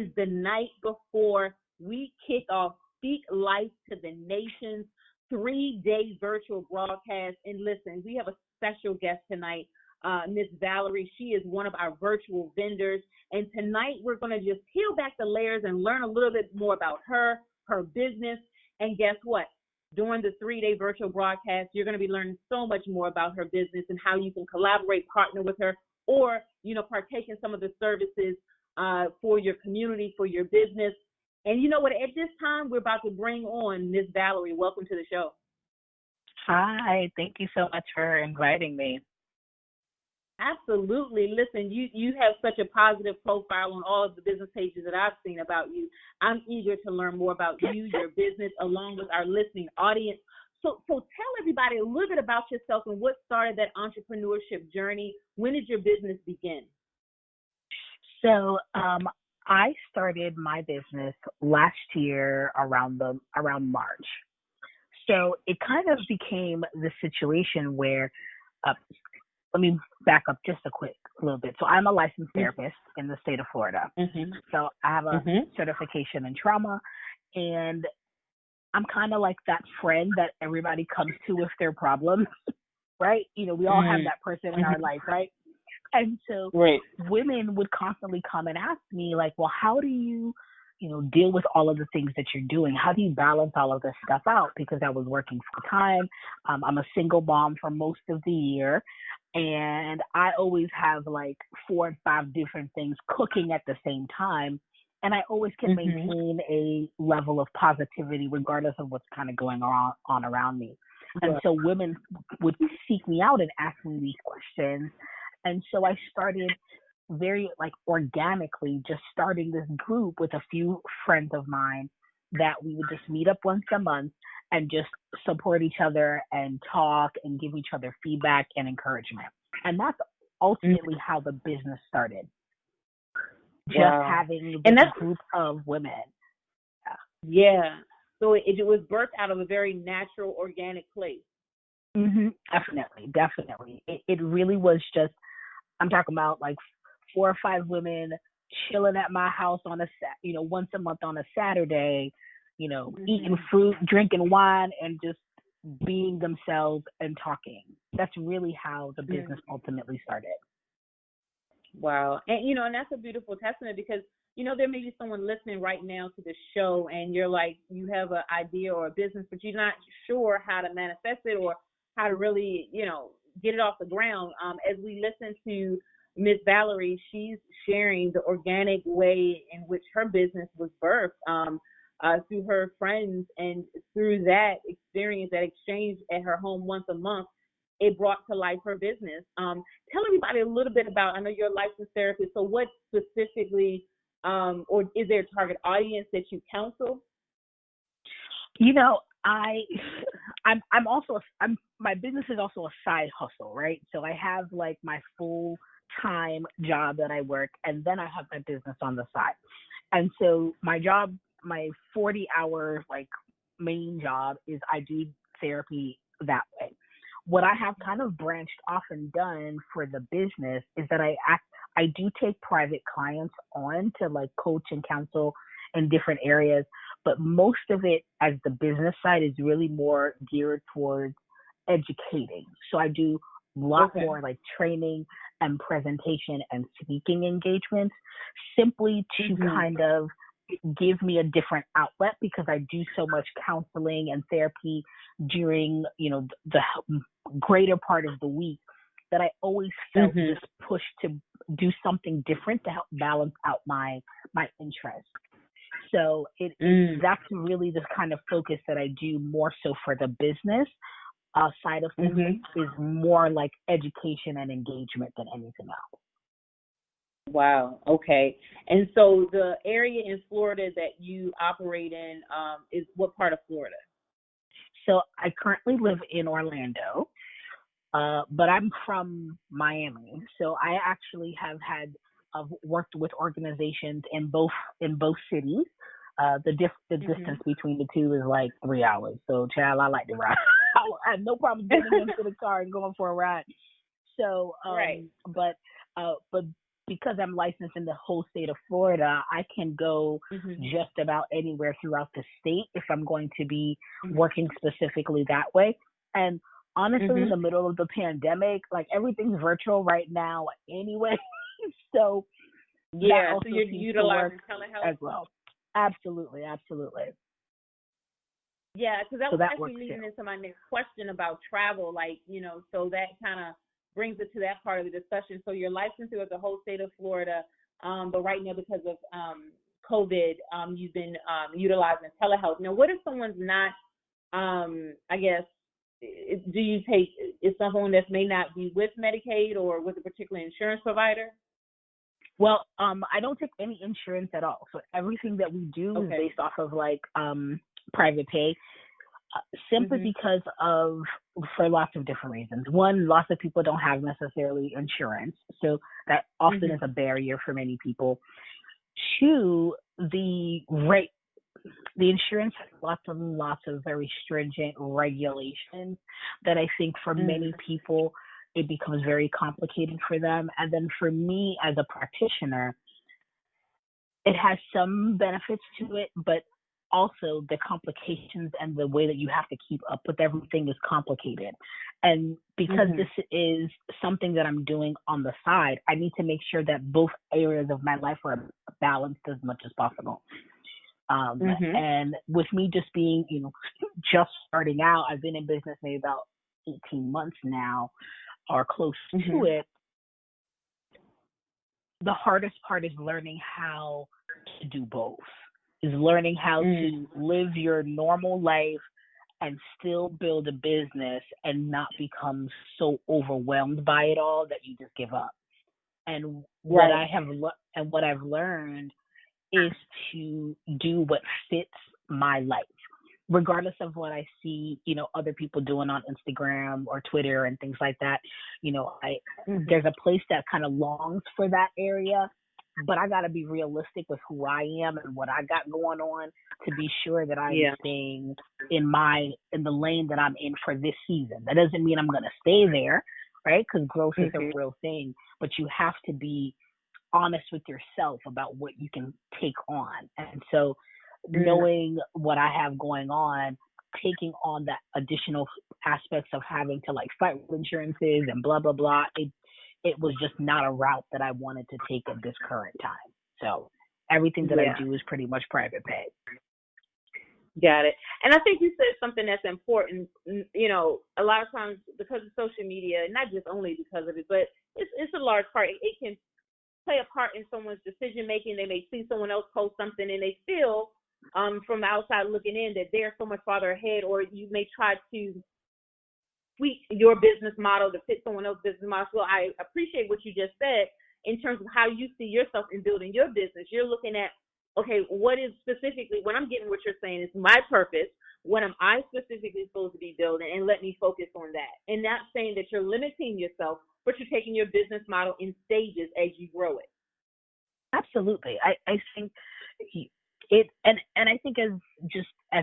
is the night before we kick off Speak Life to the Nations 3-day virtual broadcast. And listen, we have a special guest tonight, Miss Valerie. She is one of our virtual vendors. And tonight we're going to just peel back the layers and learn a little bit more about her business. And guess what? During the 3-day virtual broadcast, you're going to be learning so much more about her business and how you can collaborate, partner with her, or, partake in some of the services for your community, for your business. And you know what? At this time, we're about to bring on Miss Valerie. Welcome to the show. Hi. Thank you so much for inviting me. Absolutely. Listen, you have such a positive profile on all of the business pages that I've seen about you. I'm eager to learn more about you, your business, along with our listening audience. So tell everybody a little bit about yourself and what started that entrepreneurship journey. When did your business begin? So I started my business last year around March. So it kind of became the situation where let me back up just a little bit. So I'm a licensed therapist in the state of Florida. Mm-hmm. So I have a certification in trauma, and I'm kind of like that friend that everybody comes to with their problems, right? We all have that person in our life, right? And so women would constantly come and ask me, like, well, how do you, deal with all of the things that you're doing? How do you balance all of this stuff out? Because I was working full time. I'm a single mom for most of the year. And I always have like 4 and 5 different things cooking at the same time. And I always can maintain a level of positivity regardless of what's kind of going on around me. And so women would seek me out and ask me these questions. And so I started very organically just starting this group with a few friends of mine that we would just meet up once a month and just support each other and talk and give each other feedback and encouragement. And that's ultimately how the business started. Just having this group of women. Yeah. So it was birthed out of a very natural, organic place. Definitely. It really was just, I'm talking about like 4 or 5 women chilling at my house on once a month on a Saturday, eating fruit, drinking wine, and just being themselves and talking. That's really how the business ultimately started. Wow. And, and that's a beautiful testament because, there may be someone listening right now to this show and you're like, you have an idea or a business, but you're not sure how to manifest it or how to really, get it off the ground. As we listen to Miss Valerie, she's sharing the organic way in which her business was birthed through her friends, and through that experience, that exchange at her home once a month, it brought to life her business. Tell everybody a little bit about, I know you're a licensed therapist, so what specifically, or is there a target audience that you counsel? My business is also a side hustle, right? So I have like my full-time job that I work, and then I have my business on the side. And so my job, my 40-hour main job is I do therapy that way. What I have kind of branched off and done for the business is that I do take private clients on to coach and counsel in different areas, but most of it as the business side is really more geared towards educating. So I do a lot more training and presentation and speaking engagements, simply to kind of give me a different outlet, because I do so much counseling and therapy during, the greater part of the week, that I always felt this push to do something different to help balance out my interest. So that's really the kind of focus that I do more so for the business side of things, is more like education and engagement than anything else. Wow. Okay. And so the area in Florida that you operate in is what part of Florida? So I currently live in Orlando, but I'm from Miami. So I actually have worked with organizations in both cities. The distance between the two is like 3 hours. So, child, I like to ride. I have no problem getting into the car and going for a ride. So, but because I'm licensed in the whole state of Florida, I can go Mhm. just about anywhere throughout the state if I'm going to be Mhm. working specifically that way. And honestly, in Mhm. the middle of the pandemic, like everything's virtual right now anyway. So that Yeah. So also you're seems to work utilizing telehealth. as well. Absolutely, absolutely. Yeah, because that So was that actually works too. leading into my next question about travel. Like, so that kind of brings it to that part of the discussion. So you're licensed throughout the whole state of Florida, but right now because of COVID, you've been utilizing telehealth. Now, what if someone's not? I guess, do you take? Is someone that may not be with Medicaid or with a particular insurance provider? Well, I don't take any insurance at all. So everything that we do is Okay. based off of like private pay, simply Mhm. because of for lots of different reasons. One, lots of people don't have necessarily insurance, so that often is Mhm. a barrier for many people. Two, the insurance has lots of very stringent regulations that I think for Mhm. many people it becomes very complicated for them. And then for me as a practitioner, it has some benefits to it, but also the complications and the way that you have to keep up with everything is complicated. And because Mhm. this is something that I'm doing on the side, I need to make sure that both areas of my life are balanced as much as possible. Mhm. And with me just being, just starting out, I've been in business maybe about 18 months now or close to Mhm. it. The hardest part is learning how to do both, is learning how Mhm. to live your normal life and still build a business and not become so overwhelmed by it all that you just give up. And Right. what I've learned is to do what fits my life, regardless of what I see, other people doing on Instagram or Twitter and things like that. Mhm. There's a place that kind of longs for that area, but I got to be realistic with who I am and what I got going on to be sure that I'm Yeah. staying in the lane that I'm in for this season. That doesn't mean I'm going to stay there, right? Because growth is a Mhm. real thing, but you have to be honest with yourself about what you can take on. And so Mhm. knowing what I have going on, taking on that additional aspects of having to like fight with insurances and blah blah blah, it was just not a route that I wanted to take at this current time. So everything that I Yeah. do is pretty much private pay. Got it. And I think you said something that's important. A lot of times because of social media, not just only because of it, but it's a large part. It can play a part in someone's decision making. They may see someone else post something and they feel from the outside looking in that they're so much farther ahead, or you may try to tweak your business model to fit someone else's business model. So I appreciate what you just said in terms of how you see yourself in building your business. You're looking at, okay, what is specifically, when I'm getting what you're saying is my purpose, what am I specifically supposed to be building, and let me focus on that. And not saying that you're limiting yourself, but you're taking your business model in stages as you grow it. Absolutely. I think it and I think as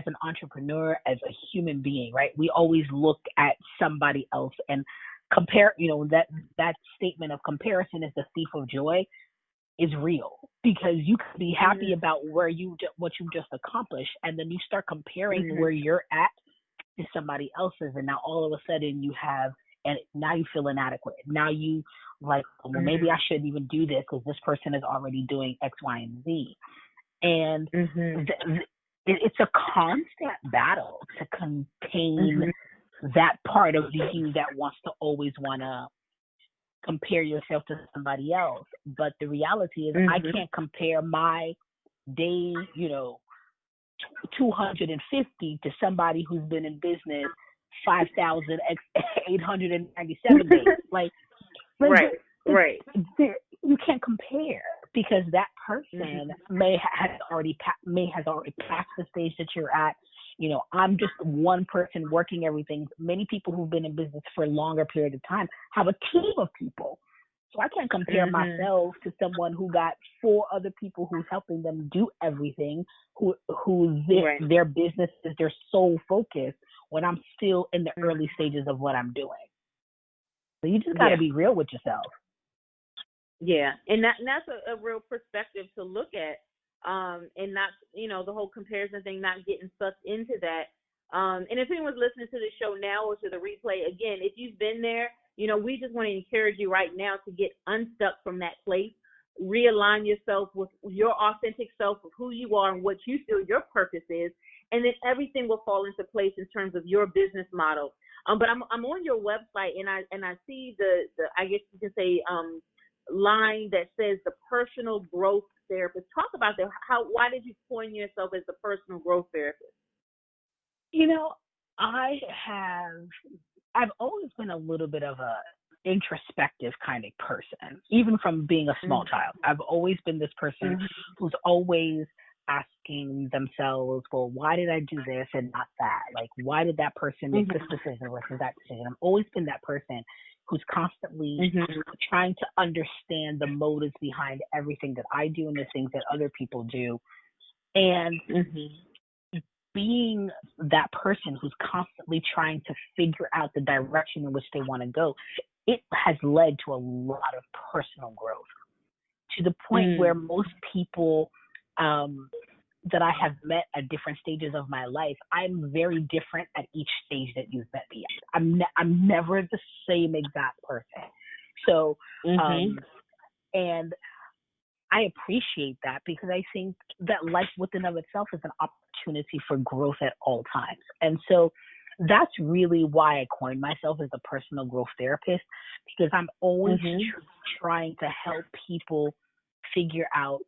an entrepreneur, as a human being, right? We always look at somebody else and compare, that statement of comparison is the thief of joy is real, because you could be happy Mhm. about what you just accomplished, and then you start comparing Mhm. where you're at to somebody else's, and now all of a sudden and now you feel inadequate. Now you like, well, maybe I Mhm. shouldn't even do this because this person is already doing X, Y, and Z. And Mhm. it's a constant battle to contain Mhm. that part of you that wants to always want to compare yourself to somebody else. But the reality is, I Mhm. can't compare my day, 250 to somebody who's been in business 5,897 days. Like Right. Right. you can't compare, because that person Mhm. may has already passed the stage that you're at. I'm just one person working everything. Many people who've been in business for a longer period of time have a team of people. So I can't compare Mhm. myself to someone who got four other people who's helping them do everything, who Right. their business is their sole focus, when I'm still in the Mhm. early stages of what I'm doing. So you just got to Yeah. be real with yourself. Yeah, and that's a real perspective to look at, and not, the whole comparison thing, not getting sucked into that. And if anyone's listening to the show now or to the replay, again, if you've been there, we just want to encourage you right now to get unstuck from that place, realign yourself with your authentic self, of who you are and what you feel your purpose is, and then everything will fall into place in terms of your business model. But I'm on your website, and I see the I guess you can say line that says the personal growth therapist. Talk about that. Why did you coin yourself as the personal growth therapist? You know, I I've always been a little bit of a introspective kind of person, even from being a small child. I've always been this person who's always asking themselves, well, why did I do this and not that? Like, why did that person make this decision versus that decision? I've always been that person who's constantly trying to understand the motives behind everything that I do and the things that other people do. And being that person who's constantly trying to figure out the direction in which they want to go, it has led to a lot of personal growth, to the point where most people that I have met at different stages of my life, I'm very different at each stage that you've met me at. I'm never the same exact person. So, and I appreciate that, because I think that life within of itself is an opportunity for growth at all times. And so that's really why I coined myself as a personal growth therapist, because I'm always trying to help people figure out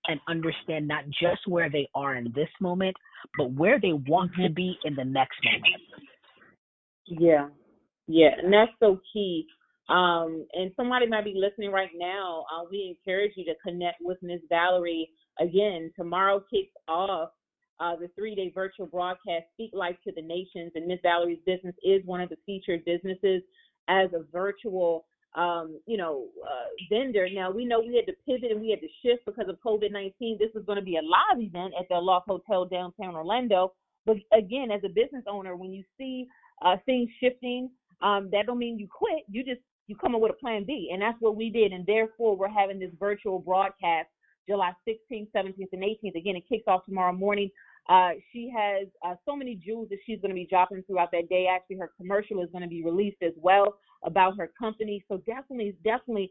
and understand not just where they are in this moment, but where they want to be in the next moment. Yeah, and that's so key. And somebody might be listening right now. We encourage you to connect with Miss Valerie. Again, tomorrow kicks off the 3-day virtual broadcast, Speak Life to the Nations, and Miss Valerie's business is one of the featured businesses as a virtual vendor. Now, we know we had to pivot and we had to shift because of COVID-19. This was going to be a live event at the Aloft Hotel downtown Orlando. But again, as a business owner, when you see things shifting, that don't mean you quit. You come up with a plan B, and that's what we did. And therefore, we're having this virtual broadcast July 16th, 17th, and 18th. Again, it kicks off tomorrow morning. She has so many jewels that she's going to be dropping throughout that day. Actually, her commercial is going to be released as well about her company. So definitely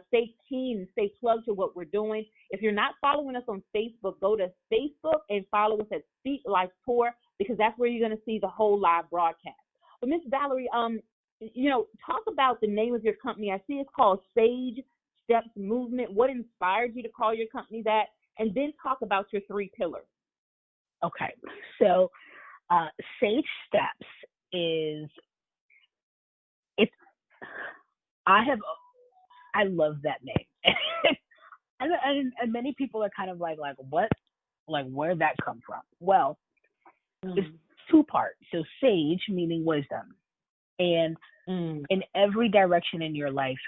stay keen and stay plugged to what we're doing. If you're not following us on Facebook, go to Facebook and follow us at Speak Life Tour, because that's where you're going to see the whole live broadcast. But Miss Valerie, talk about the name of your company. I see it's called Sage Steps Movement. What inspired you to call your company that? And then talk about your 3 pillars. Okay, so Sage Steps I love that name. and many people are kind of like what? Like, where'd that come from? Well, it's 2 parts. So sage, meaning wisdom. And in every direction in your life,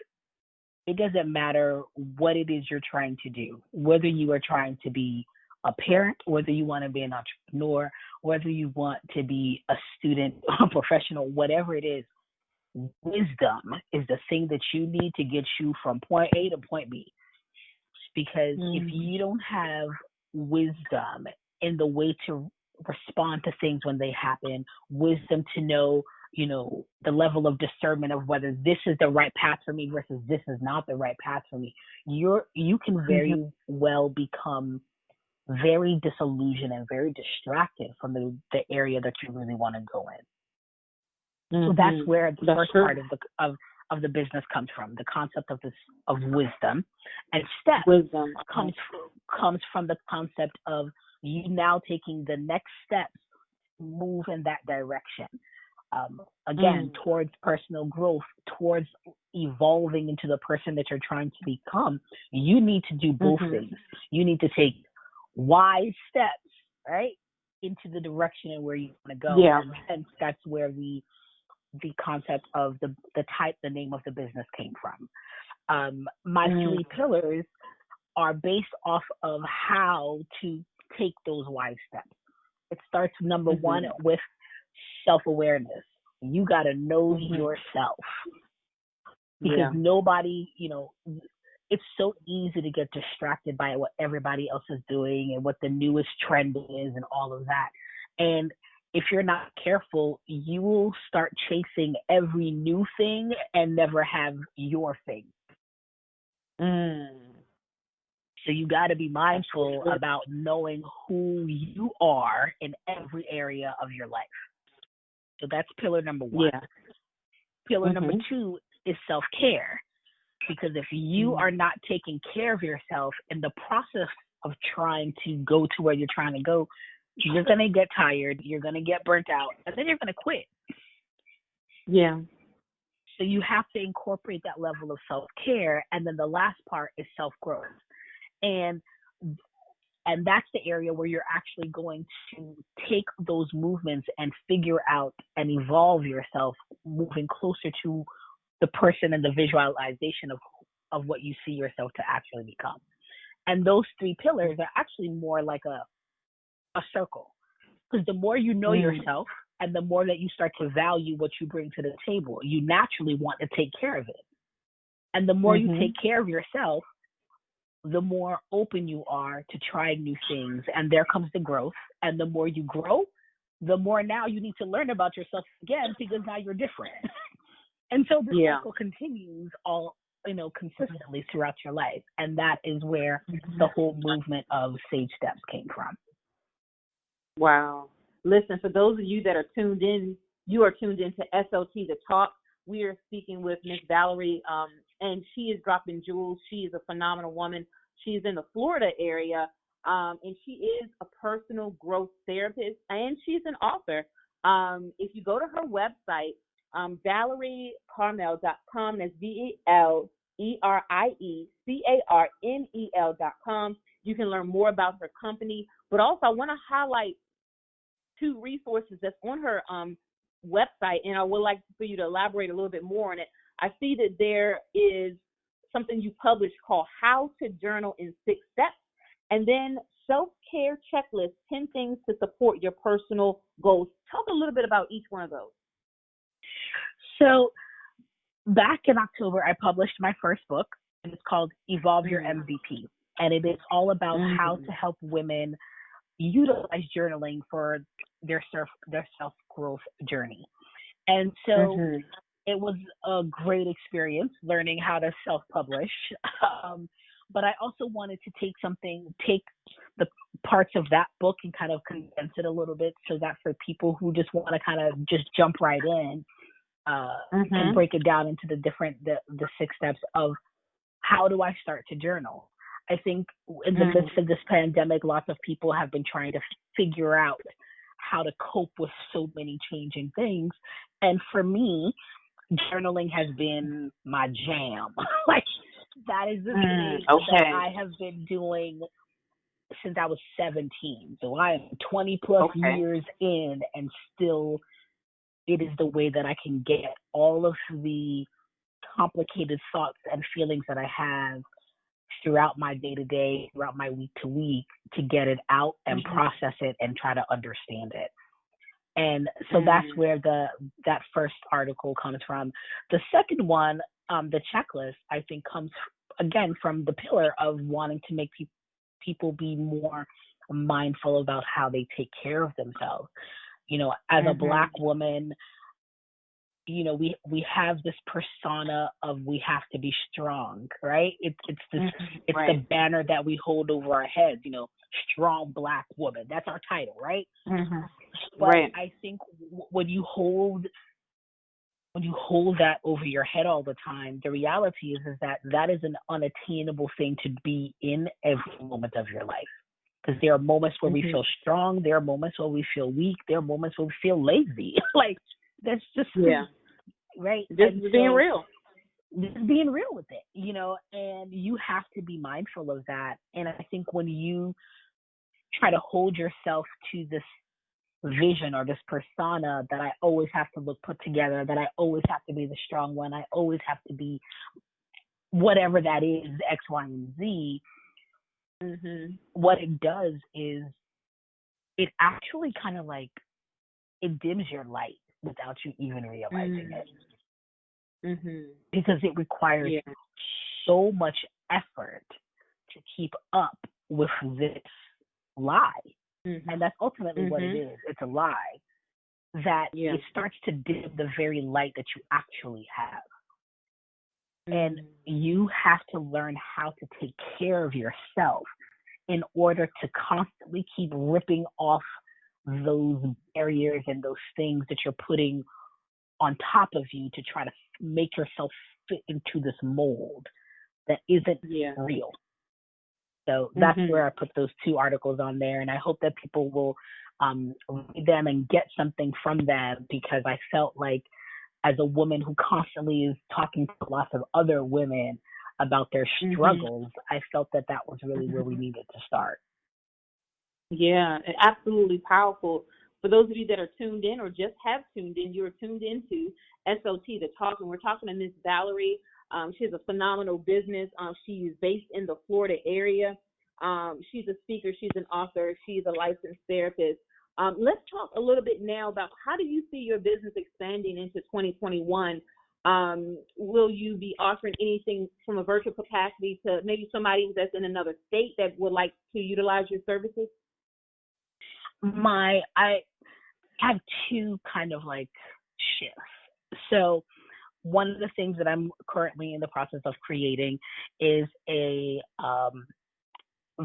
it doesn't matter what it is you're trying to do, whether you are trying to be a parent, whether you want to be an entrepreneur, whether you want to be a student, a professional, whatever it is, wisdom is the thing that you need to get you from point A to point B. Because if you don't have wisdom in the way to respond to things when they happen, wisdom to know, the level of discernment of whether this is the right path for me versus this is not the right path for me, you can very well become very disillusioned and very distracted from the area that you really want to go in. So that's where the first part of the business comes from, the concept of wisdom. And steps comes from the concept of you now taking the next steps to move in that direction. Again, towards personal growth, towards evolving into the person that you're trying to become, you need to do both things. You need to take wise steps, right, into the direction and where you want to go. Yeah. And that's where the concept of the name of the business came from. My 3 pillars are based off of how to take those wise steps. It starts, number 1, with self-awareness. You got to know yourself, because nobody, it's so easy to get distracted by what everybody else is doing and what the newest trend is and all of that. And if you're not careful, you will start chasing every new thing and never have your thing. So you got to be mindful about knowing who you are in every area of your life. So that's pillar number one. Yeah. Pillar number two is self-care. Because if you are not taking care of yourself in the process of trying to go to where you're trying to go, you're going to get tired, you're going to get burnt out, and then you're going to quit. Yeah. So you have to incorporate that level of self-care. And then the last part is self-growth. And that's the area where you're actually going to take those movements and figure out and evolve yourself, moving closer to the person and the visualization of what you see yourself to actually become. And those three pillars are actually more like a circle. Because the more you know yourself and the more that you start to value what you bring to the table, you naturally want to take care of it. And the more you take care of yourself, the more open you are to trying new things. And there comes the growth. And the more you grow, the more now you need to learn about yourself again, because now you're different. And so the cycle continues all, consistently throughout your life. And that is where the whole movement of Sage Steps came from. Wow. Listen, for those of you that are tuned in, you are tuned into SLT The Talk. We are speaking with Miss Valerie, and she is dropping jewels. She is a phenomenal woman. She's in the Florida area, and she is a personal growth therapist, and she's an author. If you go to her website, ValerieCarmel.com, that's ValerieCarmel.com. You can learn more about her company. But also, I want to highlight two resources that's on her website, and I would like for you to elaborate a little bit more on it. I see that there is something you published called How to Journal in 6 Steps, and then Self-Care Checklist, 10 Things to Support Your Personal Goals. Talk a little bit about each one of those. So back in October, I published my first book, and it's called Evolve Your MVP. And it is all about how to help women utilize journaling for their self-growth journey. And so it was a great experience learning how to self-publish. But I also wanted to take the parts of that book and kind of condense it a little bit so that for people who just want to kind of just jump right in, and break it down into the 6 steps of how do I start to journal. I think in the midst of this pandemic, lots of people have been trying to figure out how to cope with so many changing things. And for me, journaling has been my jam. Like, that is the thing that I have been doing since I was 17. So I am 20 plus years in, and still it is the way that I can get all of the complicated thoughts and feelings that I have throughout my day-to-day, throughout my week-to-week, to get it out and process it and try to understand it. And so that's where that first article comes from. The second one, the checklist, I think comes, again, from the pillar of wanting to make people be more mindful about how they take care of themselves. As a Black woman, we have this persona of we have to be strong, right? It's the banner that we hold over our heads, strong Black woman. That's our title, right? But I think when you hold that over your head all the time, the reality is that is an unattainable thing to be in every moment of your life. Because there are moments where we feel strong, there are moments where we feel weak, there are moments where we feel lazy. Like, that's just right. Just being real. Just being real with it, and you have to be mindful of that. And I think when you try to hold yourself to this vision or this persona that I always have to look put together, that I always have to be the strong one, I always have to be whatever that is, X, Y, and Z, what it does is it actually kind of like, it dims your light without you even realizing it. Because it requires so much effort to keep up with this lie. Mhm. And that's ultimately what it Mhm. is. It's a lie that Yeah. it starts to dim the very light that you actually have. And Mhm. you have to learn how to take care of yourself in order to constantly keep ripping off those barriers and those things that you're putting on top of you to try to make yourself fit into this mold that isn't Yeah. real. So that's Mhm. where I put those two articles on there, and I hope that people will read them and get something from them, because I felt like, as a woman who constantly is talking to lots of other women about their Mhm. struggles, I felt that that was really where we Mhm. needed to start. Yeah, absolutely powerful. For those of you that are tuned in or just have tuned in, you are tuned into SLT, the talk, and we're talking to Miss Valerie. She has a phenomenal business. She is based in the Florida area. She's a speaker. She's an author. She's a licensed therapist. Let's talk a little bit now about, how do you see your business expanding into 2021? Will you be offering anything from a virtual capacity to maybe somebody that's in another state that would like to utilize your services? I have two kind of like shifts. So one of the things that I'm currently in the process of creating is a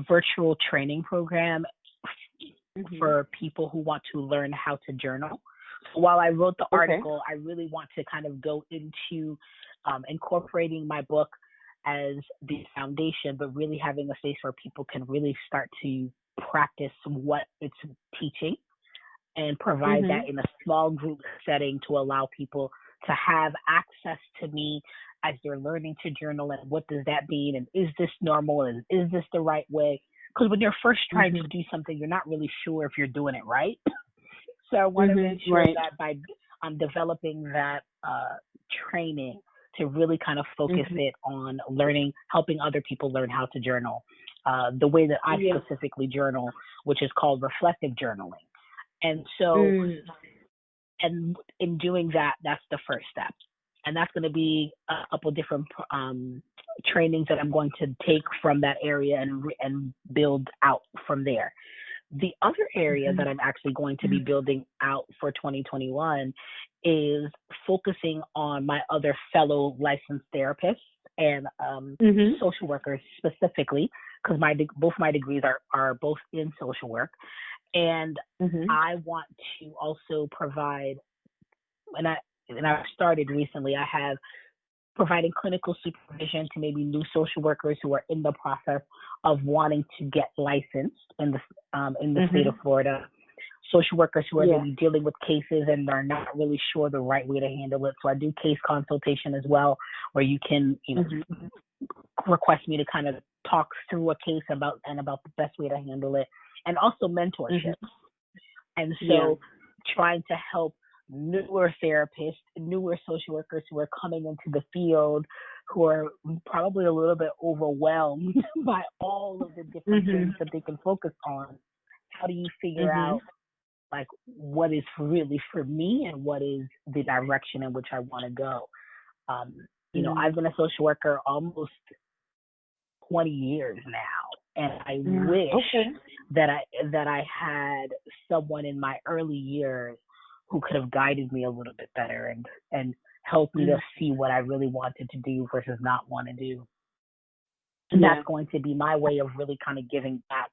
virtual training program Mhm. for people who want to learn how to journal. So while I wrote the Okay. article, I really want to kind of go into incorporating my book as the foundation, but really having a space where people can really start to practice what it's teaching, and provide that Mhm. in a small group setting to allow people to have access to me as they're learning to journal, and what does that mean, and is this normal, and is this the right way? Because when you're first trying to Mhm. do something, you're not really sure if you're doing it right. So I want to make Mhm. sure Right. that by developing that training, to really kind of focus Mhm. it on learning, helping other people learn how to journal, the way that I Yeah. specifically journal, which is called reflective journaling. And so, Mm. and in doing that, that's the first step. And that's going to be a couple different trainings that I'm going to take from that area, and build out from there. The other area that Mhm. I'm actually going to be building out for 2021 is focusing on my other fellow licensed therapists and Mhm. social workers specifically, because both my degrees are both in social work, and Mhm. I want to also provide, and I've started recently. I have providing clinical supervision to maybe new social workers who are in the process of wanting to get licensed in the state of Mhm. Florida. Social workers who are Yeah. maybe dealing with cases and are not really sure the right way to handle it. So I do case consultation as well, where you can, Mhm. request me to kind of talk through a case about the best way to handle it, and also Mhm. mentorship. And Yeah. so trying to help newer therapists, newer social workers who are coming into the field, who are probably a little bit overwhelmed by all of the different things Mhm. that they can focus on. How do you figure Mhm. out, like, what is really for me, and what is the direction in which I want to go? Um, I've Mhm. been a social worker almost 20 years now, and I Mm. wish Okay. that I had someone in my early years who could have guided me a little bit better, and helped me to Mm. see what I really wanted to do versus not want to do. And that's Yeah. going to be my way of really kind of giving back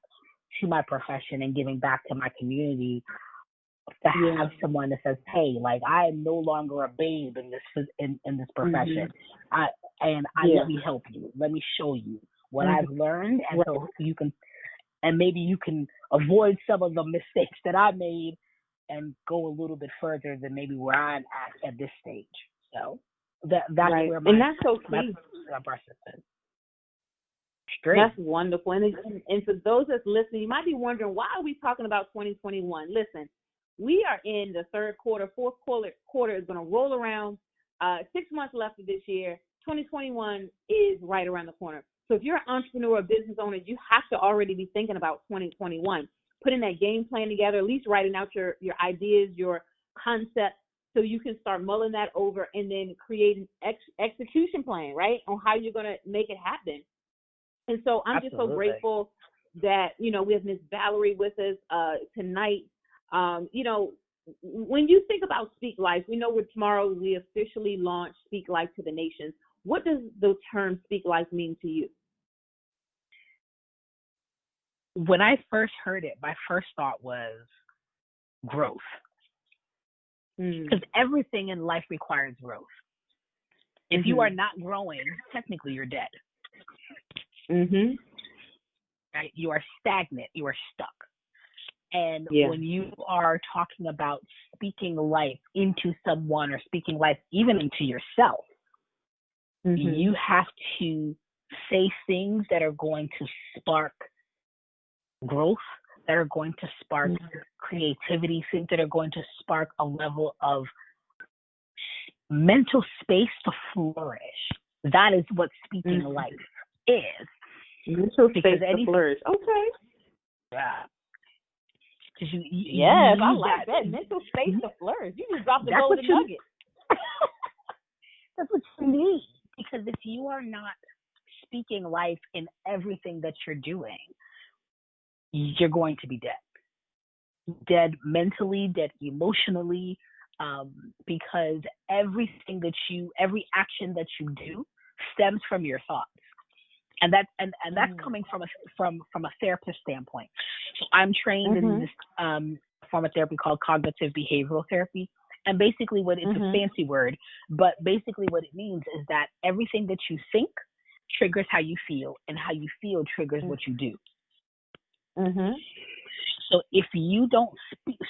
to my profession and giving back to my community, to Yeah. have someone that says, "Hey, like, I am no longer a babe in this Mhm. profession. I Yeah. let me help you. Let me show you what Mhm. I've learned, and Right. so you can, and maybe you can avoid some of the mistakes that I made, and go a little bit further than maybe where I'm at this stage." So that's Right. where And that's so my key. process is. Great. That's wonderful. And for those that's listening, you might be wondering, why are we talking about 2021? Listen, we are in the third quarter. Fourth quarter is going to roll around. 6 months left of this year. 2021 is right around the corner. So if you're an entrepreneur or business owner, you have to already be thinking about 2021, putting that game plan together, at least writing out your ideas, your concepts, so you can start mulling that over and then create an execution plan, right, on how you're going to make it happen. And so I'm just so grateful that, you know, we have Miss Valerie with us tonight. You know, when you think about Speak Life, we know tomorrow we officially launch Speak Life to the nations. What does the term Speak Life mean to you? When I first heard it, my first thought was growth. Because everything in life requires growth. If you are not growing, technically you're dead. Right? You are stagnant. You are stuck. And when you are talking about speaking life into someone or speaking life even into yourself, you have to say things that are going to spark growth, that are going to spark creativity, things that are going to spark a level of mental space to flourish. That is what speaking life is. Mental space to flourish. Okay. Yeah. Yes, I like that. Mental space to flourish. You just dropped the golden nugget. That's what you need. Because if you are not speaking life in everything that you're doing, you're going to be dead. Dead mentally, dead emotionally, because every action that you do stems from your thoughts. And that's coming from a therapist standpoint. So I'm trained in this form of therapy called cognitive behavioral therapy. And basically it's a fancy word, but basically what it means is that everything that you think triggers how you feel, and how you feel triggers what you do. So if you don't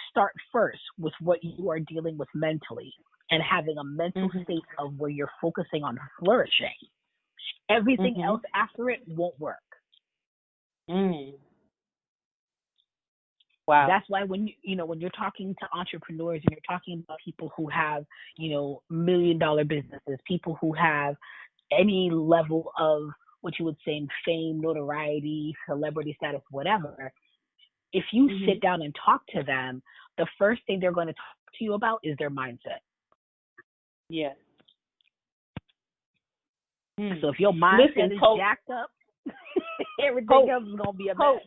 start first with what you are dealing with mentally and having a mental state of where you're focusing on flourishing, everything else after it won't work. Wow. That's why when you're talking to entrepreneurs and you're talking about people who have, $1 million businesses, people who have any level of what you would say in fame, notoriety, celebrity status, whatever, if you sit down and talk to them, the first thing they're going to talk to you about is their mindset. Yes. So if your mindset is jacked up, everything else is going to be a mess.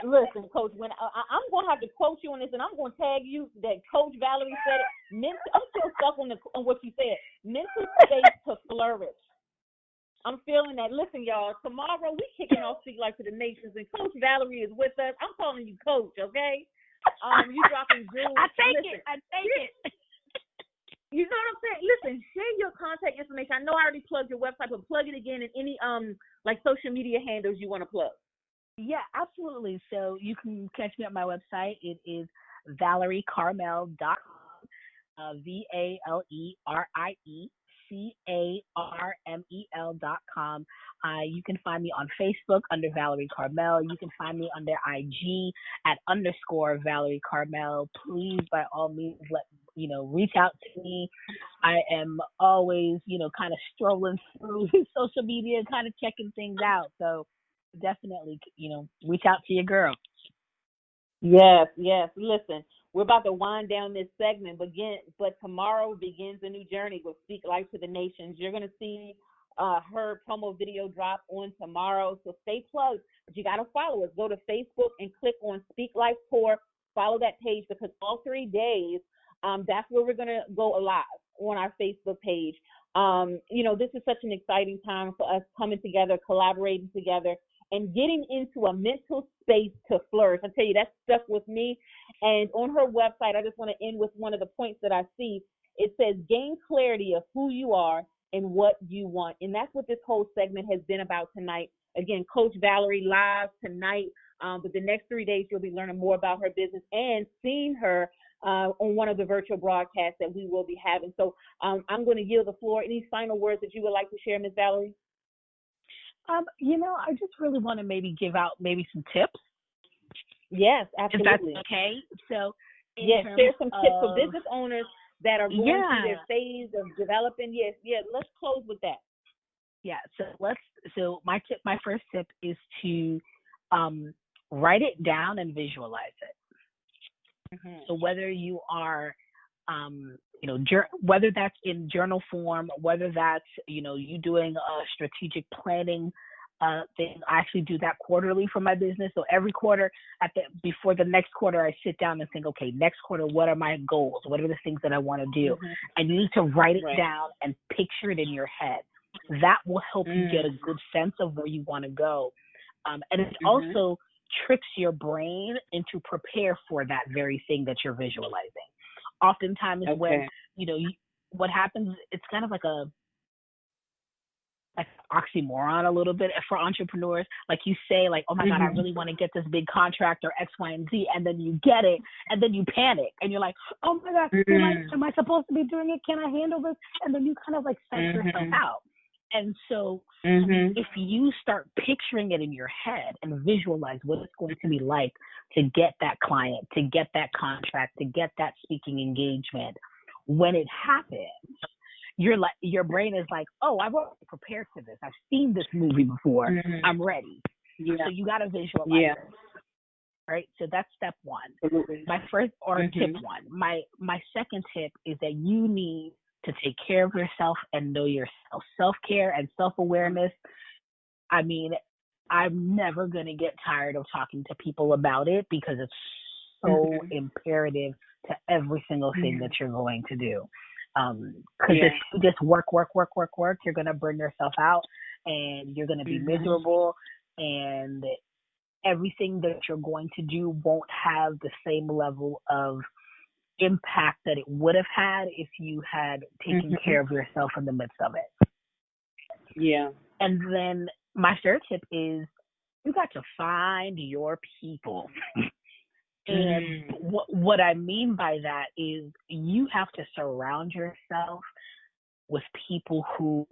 Listen, Coach, when I'm going to have to quote you on this, and I'm going to tag you that Coach Valerie said it. I'm still stuck on what you said. Mental space to flourish. I'm feeling that. Listen, y'all, tomorrow we kicking off Speak Life to the Nations, and Coach Valerie is with us. I'm calling you Coach, okay? You dropping jewels. I take it. You know what I'm saying? Listen, share your contact information. I know I already plugged your website, but plug it again in any like social media handles you want to plug. Yeah, absolutely. So you can catch me at my website. It is ValerieCarmel.com, ValerieCarmel.com. You can find me on Facebook under Valerie Carmel. You can find me under IG at _Valerie Carmel. Please, by all means, reach out to me. I am always, kind of strolling through social media, kind of checking things out. So definitely, reach out to your girl. Yes. Listen, we're about to wind down this segment, but tomorrow begins a new journey with Speak Life to the Nations. You're going to see her promo video drop on tomorrow, so stay plugged. But you got to follow us. Go to Facebook and click on Speak Life Tour. Follow that page, because all 3 days, that's where we're going to go live on our Facebook page. This is such an exciting time for us coming together, collaborating together, and getting into a mental space to flourish. I tell you, that stuck with me. And on her website, I just want to end with one of the points that I see. It says, gain clarity of who you are and what you want. And that's what this whole segment has been about tonight. Again, Coach Valerie live tonight. But the next 3 days, you'll be learning more about her business and seeing her on one of the virtual broadcasts that we will be having. So I'm going to yield the floor. Any final words that you would like to share, Ms. Valerie? I just really want to maybe give out some tips. Yes, absolutely. If that's okay. So, share some tips for business owners that are going through their phase of developing. Yes, let's close with that. Yeah. So my first tip is to write it down and visualize it. So whether you are whether that's in journal form, whether that's, you doing a strategic planning thing. I actually do that quarterly for my business. So every quarter, before the next quarter, I sit down and think, okay, next quarter, what are my goals? What are the things that I want to do? And you need to write it down and picture it in your head. That will help you get a good sense of where you want to go. And it also tricks your brain into prepare for that very thing that you're visualizing. Oftentimes when, what happens, it's kind of like an oxymoron a little bit for entrepreneurs. Like you say, like, oh my God, I really want to get this big contract or X, Y, and Z. And then you get it and then you panic and you're like, oh my God, am I supposed to be doing it? Can I handle this? And then you kind of like psych yourself out. And so if you start picturing it in your head and visualize what it's going to be like to get that client, to get that contract, to get that speaking engagement, when it happens, your brain is like, oh, I've already prepared for this. I've seen this movie before. I'm ready. So you got to visualize it. Right? So that's step one. My first, or tip one. My second tip is that you need to take care of yourself and know yourself. Self-care and self-awareness. I mean, I'm never going to get tired of talking to people about it because it's so imperative to every single thing that you're going to do. Because if you just work, you're going to burn yourself out and you're going to be miserable, and everything that you're going to do won't have the same level of impact that it would have had if you had taken care of yourself in the midst of it. And then my third tip is you got to find your people. And what I mean by that is you have to surround yourself with people who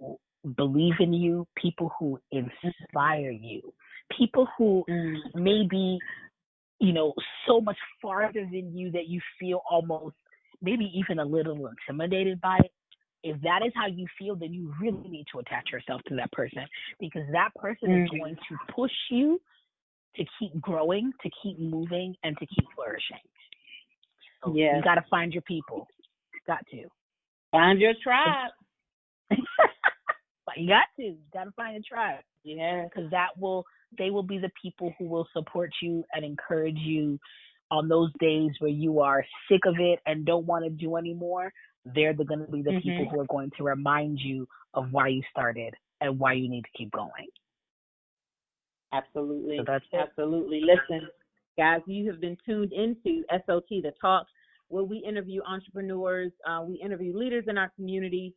believe in you, people who inspire you, people who may be, so much farther than you that you feel almost maybe even a little intimidated by it. If that is how you feel, then you really need to attach yourself to that person, because that person is going to push you to keep growing, to keep moving, and to keep flourishing. So you got to find your people. Got to. Find your tribe. You got to find a tribe. Yeah. Because they will be the people who will support you and encourage you on those days where you are sick of it and don't want to do anymore. They're going to be the people who are going to remind you of why you started and why you need to keep going. Absolutely. So that's it. Absolutely. Listen, guys, you have been tuned into SLT, The Talk, where we interview entrepreneurs, we interview leaders in our community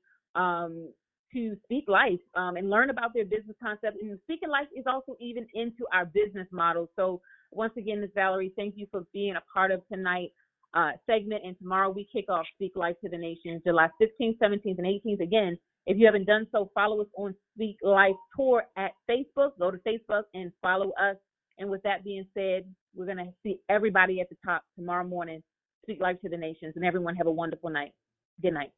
to speak life and learn about their business concept. And speaking life is also even into our business model. So once again, Ms. Valerie, thank you for being a part of tonight's segment. And tomorrow we kick off Speak Life to the Nations, July 15th, 17th, and 18th. Again, if you haven't done so, follow us on Speak Life Tour at Facebook. Go to Facebook and follow us. And with that being said, we're going to see everybody at the top tomorrow morning. Speak Life to the Nations. And everyone have a wonderful night. Good night.